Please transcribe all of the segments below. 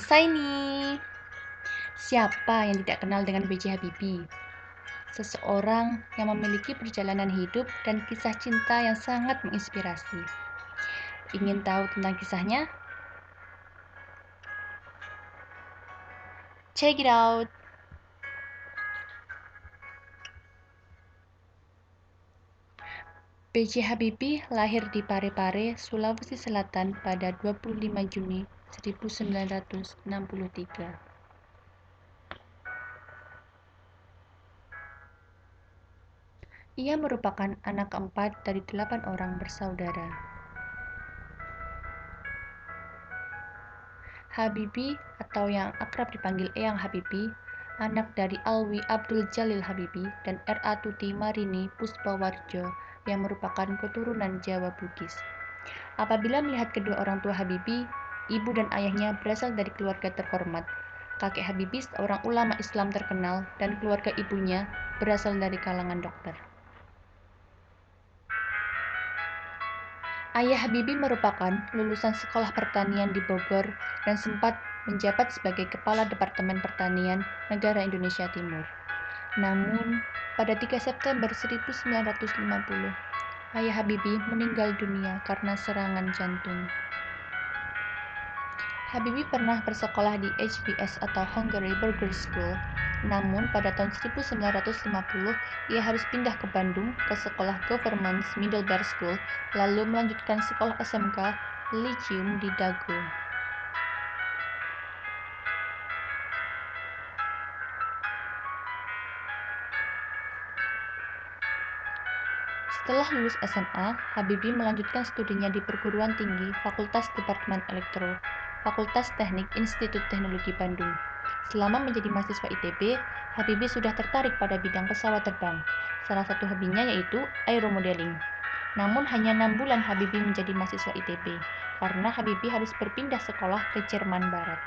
Selesai nih. Siapa yang tidak kenal dengan B.J. Habibie? Seseorang yang memiliki perjalanan hidup dan kisah cinta yang sangat menginspirasi. Ingin tahu tentang kisahnya? Check it out! B.J. Habibie lahir di Parepare, Sulawesi Selatan pada 25 Juni 1963. Ia merupakan anak keempat dari 8 orang bersaudara. Habibie atau yang akrab dipanggil Eyang Habibie, anak dari Alwi Abdul Jalil Habibie dan R.A. Tuti Marini Puspawarjo yang merupakan keturunan Jawa Bugis. Apabila melihat kedua orang tua Habibie, ibu dan ayahnya berasal dari keluarga terhormat. Kakek Habibie seorang ulama Islam terkenal dan keluarga ibunya berasal dari kalangan dokter. Ayah Habibie merupakan lulusan sekolah pertanian di Bogor dan sempat menjabat sebagai Kepala Departemen Pertanian Negara Indonesia Timur. Namun, pada 3 September 1950, Ayah Habibie meninggal dunia karena serangan jantung. Habibie pernah bersekolah di HBS atau Hungary Burger School, namun pada tahun 1950 ia harus pindah ke Bandung ke sekolah Government Middlebury School, lalu melanjutkan sekolah SMK Lyceum di Dago. Setelah lulus SMA, Habibie melanjutkan studinya di perguruan tinggi Fakultas Departemen Elektro, Fakultas Teknik Institut Teknologi Bandung. Selama menjadi mahasiswa ITB, Habibie sudah tertarik pada bidang pesawat terbang. Salah satu hobinya yaitu aeromodeling. Namun hanya 6 bulan Habibie menjadi mahasiswa ITB, karena Habibie harus berpindah sekolah ke Jerman Barat.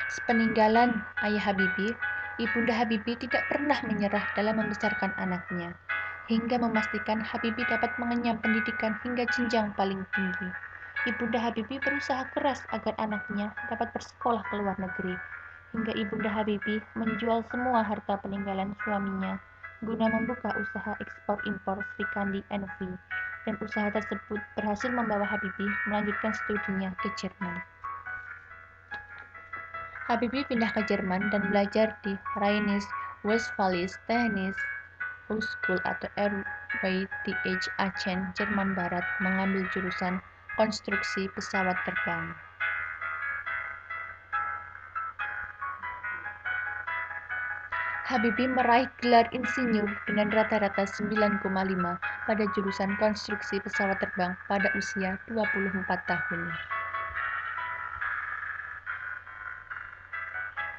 Sepeninggalan ayah Habibie, Ibunda Habibie tidak pernah menyerah dalam membesarkan anaknya, hingga memastikan Habibie dapat mengenyam pendidikan hingga jenjang paling tinggi. Ibunda Habibie berusaha keras agar anaknya dapat bersekolah ke luar negeri, hingga Ibunda Habibie menjual semua harta peninggalan suaminya guna membuka usaha ekspor-impor Srikandi NV, dan usaha tersebut berhasil membawa Habibie melanjutkan studinya ke Jerman. Habibie pindah ke Jerman dan belajar di Rheinisch-Westfälische Technische Hochschule atau RWTH Aachen, Jerman Barat, mengambil jurusan konstruksi pesawat terbang. Habibie meraih gelar insinyur dengan rata-rata 9,5 pada jurusan konstruksi pesawat terbang pada usia 24 tahun.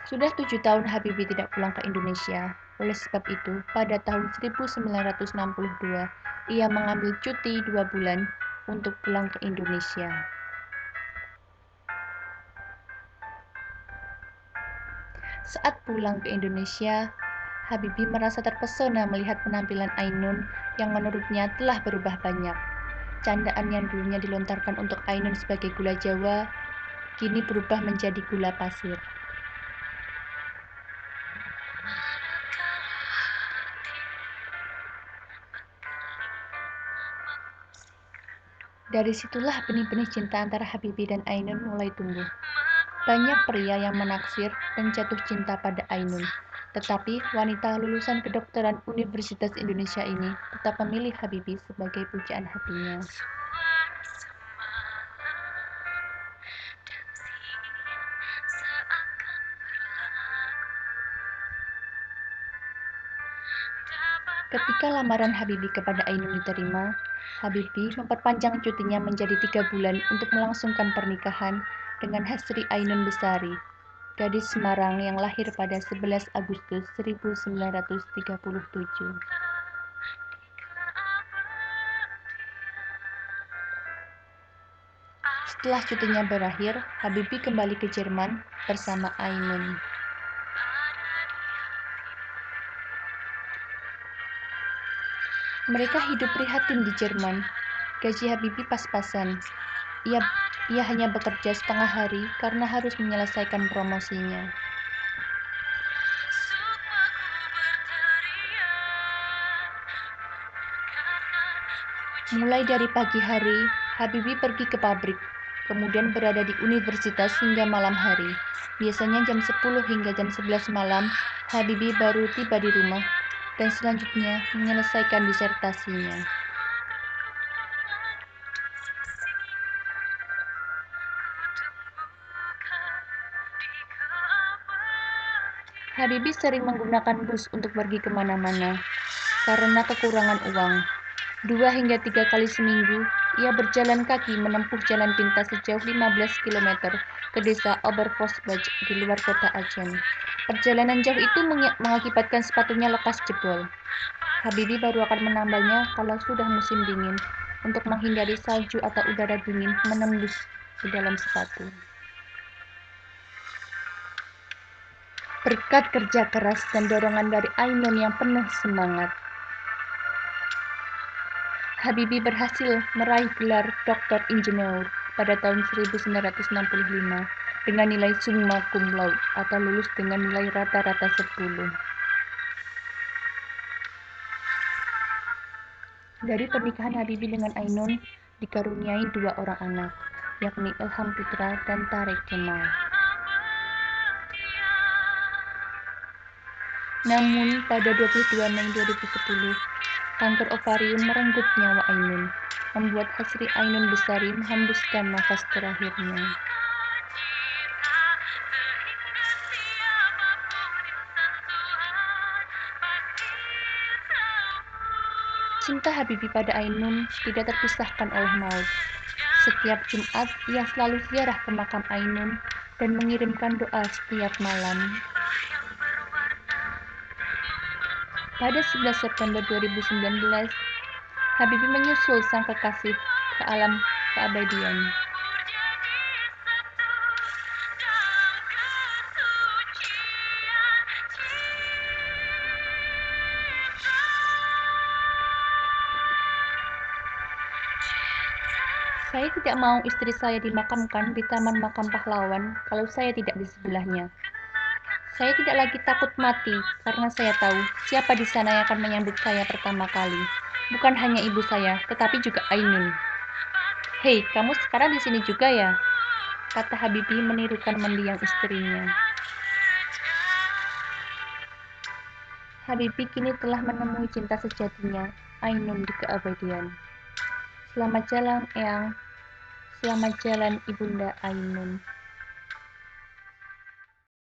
Sudah 7 tahun Habibie tidak pulang ke Indonesia. Oleh sebab itu, pada tahun 1962, ia mengambil cuti 2 bulan untuk pulang ke Indonesia. Saat pulang ke Indonesia, Habibie merasa terpesona melihat penampilan Ainun yang menurutnya telah berubah banyak. Candaan yang dulunya dilontarkan untuk Ainun sebagai gula Jawa, kini berubah menjadi gula pasir. Dari situlah benih-benih cinta antara Habibie dan Ainun mulai tumbuh. Banyak pria yang menaksir dan jatuh cinta pada Ainun, tetapi wanita lulusan kedokteran Universitas Indonesia ini tetap memilih Habibie sebagai pujaan hatinya. Ketika lamaran Habibie kepada Ainun diterima, Habibie memperpanjang cutinya menjadi 3 bulan untuk melangsungkan pernikahan dengan Hasri Ainun Besari, gadis Semarang yang lahir pada 11 Agustus 1937. Setelah cutinya berakhir, Habibie kembali ke Jerman bersama Ainun. Mereka hidup prihatin di Jerman. Gaji Habibie pas-pasan. Ia Ia hanya bekerja setengah hari karena harus menyelesaikan promosinya. Mulai dari pagi hari, Habibie pergi ke pabrik, kemudian berada di universitas hingga malam hari. Biasanya jam 10 hingga jam 11 malam, Habibie baru tiba di rumah dan selanjutnya menyelesaikan disertasinya. Habibie sering menggunakan bus untuk pergi kemana-mana karena kekurangan uang. 2 hingga 3 kali seminggu, ia berjalan kaki menempuh jalan pintas sejauh 15 km ke desa Obervosbach di luar kota Aachen. Perjalanan jauh itu mengakibatkan sepatunya lekas jebol. Habibie baru akan menambalnya kalau sudah musim dingin, untuk menghindari salju atau udara dingin menembus ke dalam sepatu. Berkat kerja keras dan dorongan dari Ainun yang penuh semangat, Habibie berhasil meraih gelar Doktor Insinyur pada tahun 1965 dengan nilai summa cum laude atau lulus dengan nilai rata-rata 10. Dari pernikahan Habibie dengan Ainun dikaruniai 2 orang anak, yakni Ilham Putra dan Tareq Kemal. Namun pada 22 Mei 2010, kanker ovarium merenggut nyawa Ainun, membuat Hasri Ainun Besari menghembuskan nafas terakhirnya. Cinta Habibie pada Ainun tidak terpisahkan oleh maut. Setiap Jumat, ia selalu ziarah ke makam Ainun dan mengirimkan doa setiap malam. Pada 11 September 2019, Habibie menyusul sang kekasih ke alam keabadian. Saya tidak mau istri saya dimakamkan di Taman Makam Pahlawan kalau saya tidak di sebelahnya. Saya tidak lagi takut mati karena saya tahu siapa di sana yang akan menyambut saya pertama kali. Bukan hanya ibu saya, tetapi juga Ainun. "Hei, kamu sekarang di sini juga ya?" kata Habibie menirukan mendiang istrinya. Habibie kini telah menemui cinta sejatinya, Ainun, di keabadian. Selamat jalan, Eyang. Selamat jalan, Ibunda Ainun.